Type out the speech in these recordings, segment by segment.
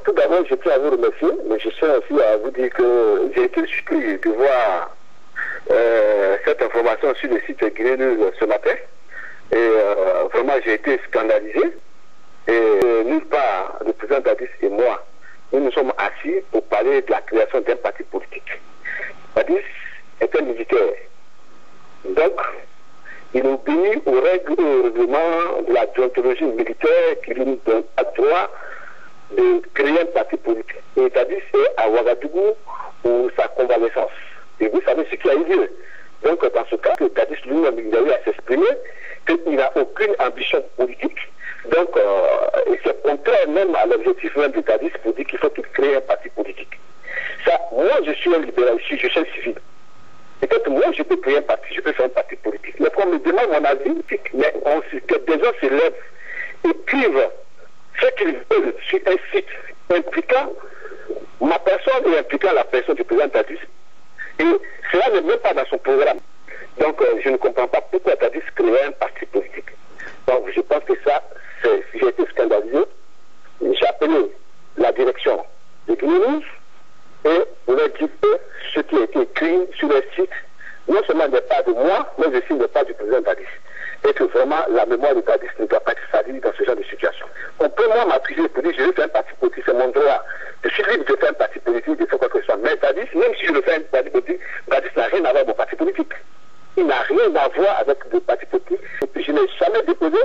tout d'abord, je tiens à vous remercier, mais je tiens aussi à vous dire que j'ai été surpris de voir cette information sur le site Guinée ce matin. Et vraiment, j'ai été scandalisé. Et nulle part, le président Dadis et moi, nous sommes assis pour parler de la création d'un parti politique. Dadis est un militaire. Donc, il obéit aux règles et aux règlements de la déontologie militaire qui lui donne le droit de créer un parti politique. Et Dadis est à Ouagadougou pour sa convalescence. Et vous savez ce qui a eu lieu. Donc, dans ce cas, Dadis lui-même, il a eu à s'exprimer qu'il n'a aucune ambition politique. Donc, c'est contraire même à l'objectif même de Dadis pour dire qu'il faut qu'il crée un parti politique. Ça, moi, je suis un libéral ici, je suis un civil. Peut-être moi, je peux créer un parti, je peux faire un parti politique. Mais quand on me demande mon avis, que des gens se lèvent, écrivent ce qu'ils veulent sur un site impliquant ma personne et impliquant la personne du président Dadis. Et cela n'est même pas dans son programme. Donc, je ne comprends pas pourquoi Dadis crée un parti politique. Donc, je pense que ça, j'ai été scandalisé. J'ai appelé la direction de Guinée Rouge et on leur dit que ce qui a été écrit sur le site, non seulement n'est pas de moi, mais aussi n'est pas du président Dadis. Et que vraiment, la mémoire de Dadis ne doit pas être salie dans ce genre de situation. On peut moi m'accuser pour dire que je veux faire un parti politique, c'est mon droit. Je suis libre de faire un parti politique, de faire quoi que ce soit. Mais Dadis, même si je le fais un parti politique, Dadis n'a rien à voir avec mon parti politique. Il n'a rien à voir avec le parti politique. Et puis je n'ai jamais déposé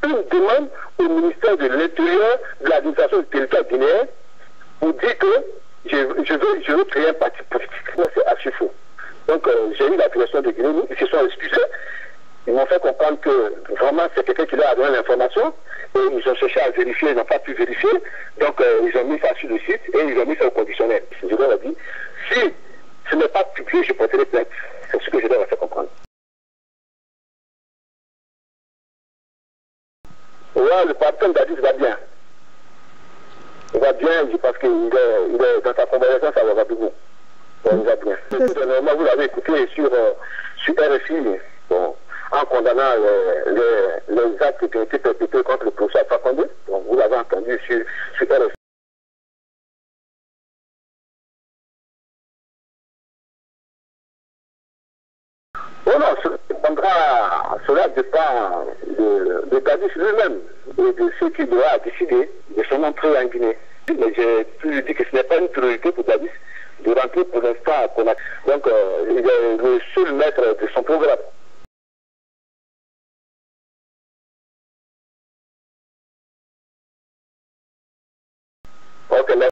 une demande au ministère de l'Intérieur, de l'administration du territoire guinéen, pour dire que je veux créer un parti politique. C'est assez faux. Donc j'ai eu la direction de Guinée, ils se sont excusés. Ils m'ont fait comprendre que vraiment c'est quelqu'un qui leur a donné l'information. Et ils ont cherché à vérifier, ils n'ont pas pu vérifier. Donc ils ont mis ça sur le site et ils ont mis ça au conditionnel. Je leur ai dit, si ce n'est pas publié, je porterai plainte. C'est ce que je leur ai fait comprendre. Ouais, le patron Dadis va bien. Il va bien, je pense qu'il est dans sa convalescence à Ouagadougou. Il va bien. Normalement, vous l'avez écouté sur RFI, bon, en condamnant les actes qui ont été perpétrés contre le professeur Fakonde. Donc, vous l'avez entendu sur RFI. Oh non, cela dépend de Dadis lui-même et de ce qu'il doit décider de son entrée en Guinée. Mais j'ai pu dire que ce n'est pas une priorité pour Dadis de rentrer pour l'instant à Conakry. Donc, il est le seul maître de son programme.